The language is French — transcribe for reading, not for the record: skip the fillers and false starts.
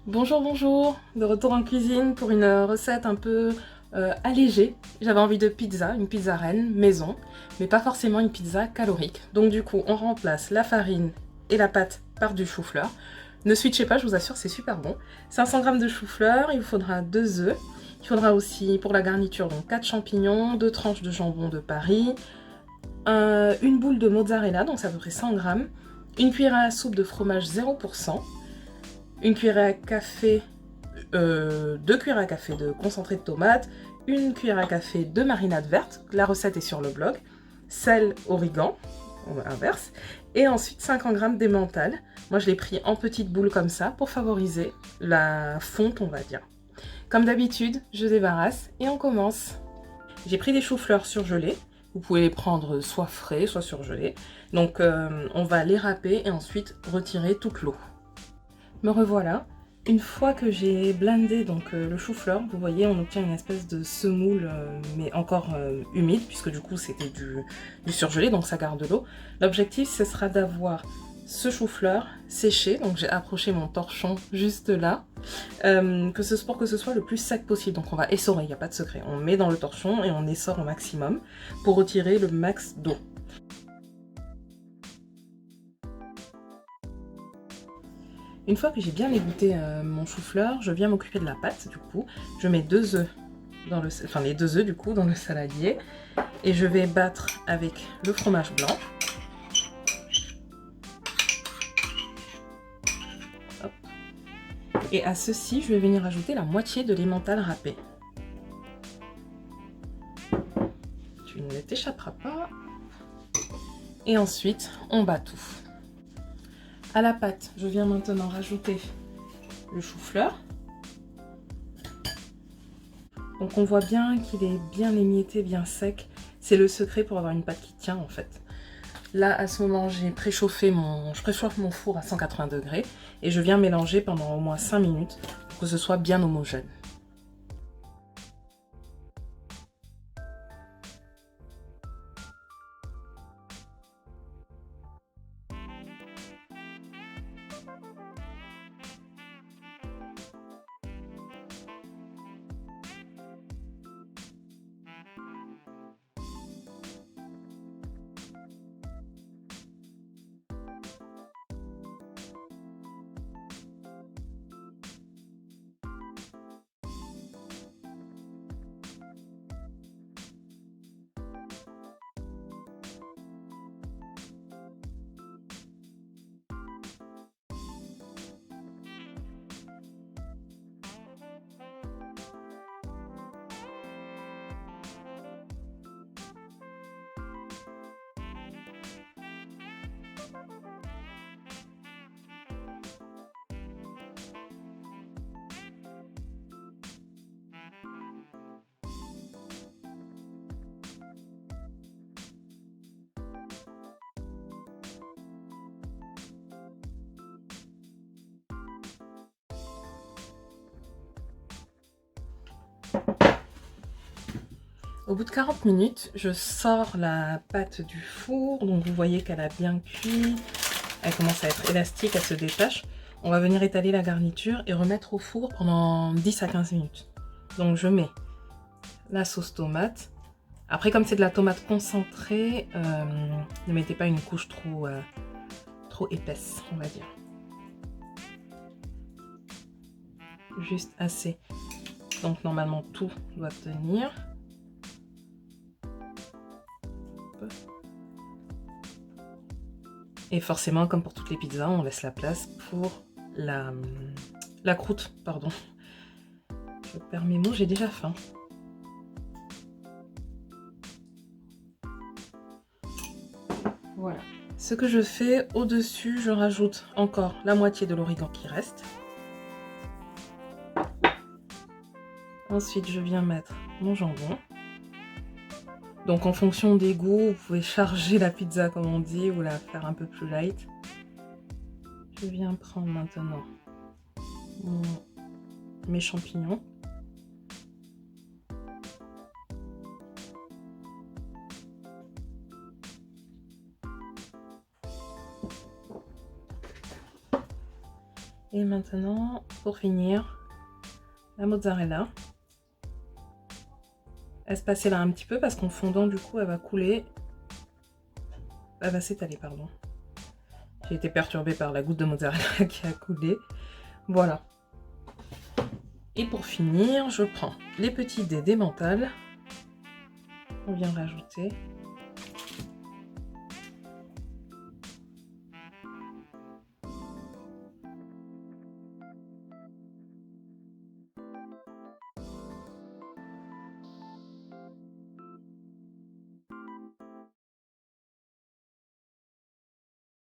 Bonjour, bonjour, de retour en cuisine pour une recette un peu allégée. J'avais envie de pizza, une pizza reine, maison, mais pas forcément une pizza calorique. Donc du coup, on remplace la farine et la pâte par du chou-fleur. Ne switchez pas, je vous assure, c'est super bon. 500 g de chou-fleur, il vous faudra 2 œufs. Il faudra aussi pour la garniture donc 4 champignons, 2 tranches de jambon de Paris, une boule de mozzarella, donc c'est à peu près 100 g, une cuillère à soupe de fromage 0%, une cuillère à café, 2 cuillères à café de concentré de tomate, une cuillère à café de marinade verte, la recette est sur le blog, sel, origan, inverse, et ensuite 50 g d'emmental. Moi je l'ai pris en petites boules comme ça pour favoriser la fonte on va dire. Comme d'habitude, je débarrasse et on commence. J'ai pris des choux-fleurs surgelés, vous pouvez les prendre soit frais, soit surgelés. Donc on va les râper et ensuite retirer toute l'eau. Me revoilà. Une fois que j'ai blendé donc le chou-fleur, vous voyez, on obtient une espèce de semoule, mais encore humide, puisque du coup c'était du surgelé, donc ça garde l'eau. L'objectif, ce sera d'avoir ce chou-fleur séché, donc j'ai approché mon torchon juste là, pour que ce soit le plus sec possible. Donc on va essorer, il n'y a pas de secret. On met dans le torchon et on essore au maximum pour retirer le max d'eau. Une fois que j'ai bien égoutté mon chou-fleur, je viens m'occuper de la pâte du coup. Je mets 2 œufs dans les 2 œufs du coup dans le saladier et je vais battre avec le fromage blanc. Hop. Et à ceci, je vais venir ajouter la moitié de l'emmental râpé. Tu ne t'échapperas pas. Et ensuite, on bat tout. À la pâte, je viens maintenant rajouter le chou-fleur. Donc on voit bien qu'il est bien émietté, bien sec. C'est le secret pour avoir une pâte qui tient en fait. Là, à ce moment, je préchauffe mon four à 180 degrés et je viens mélanger pendant au moins 5 minutes pour que ce soit bien homogène. Au bout de 40 minutes, je sors la pâte du four, donc vous voyez qu'elle a bien cuit, elle commence à être élastique, elle se détache. On va venir étaler la garniture et remettre au four pendant 10 à 15 minutes. Donc je mets la sauce tomate. Après, comme c'est de la tomate concentrée, ne mettez pas une couche trop épaisse, on va dire. Juste assez. Donc normalement tout doit tenir. Et forcément, comme pour toutes les pizzas, on laisse la place pour la croûte, pardon. Je perds mes mots, j'ai déjà faim. Voilà. Ce que je fais, au-dessus, je rajoute encore la moitié de l'origan qui reste. Ensuite, je viens mettre mon jambon. Donc en fonction des goûts, vous pouvez charger la pizza comme on dit ou la faire un peu plus light. Je viens prendre maintenant mes champignons. Et maintenant, pour finir, la mozzarella. Espacez-la un petit peu parce qu'en fondant, du coup, elle va couler. Elle va s'étaler, pardon. J'ai été perturbée par la goutte de mozzarella qui a coulé. Voilà. Et pour finir, je prends les petits dés d'emmental. On vient rajouter.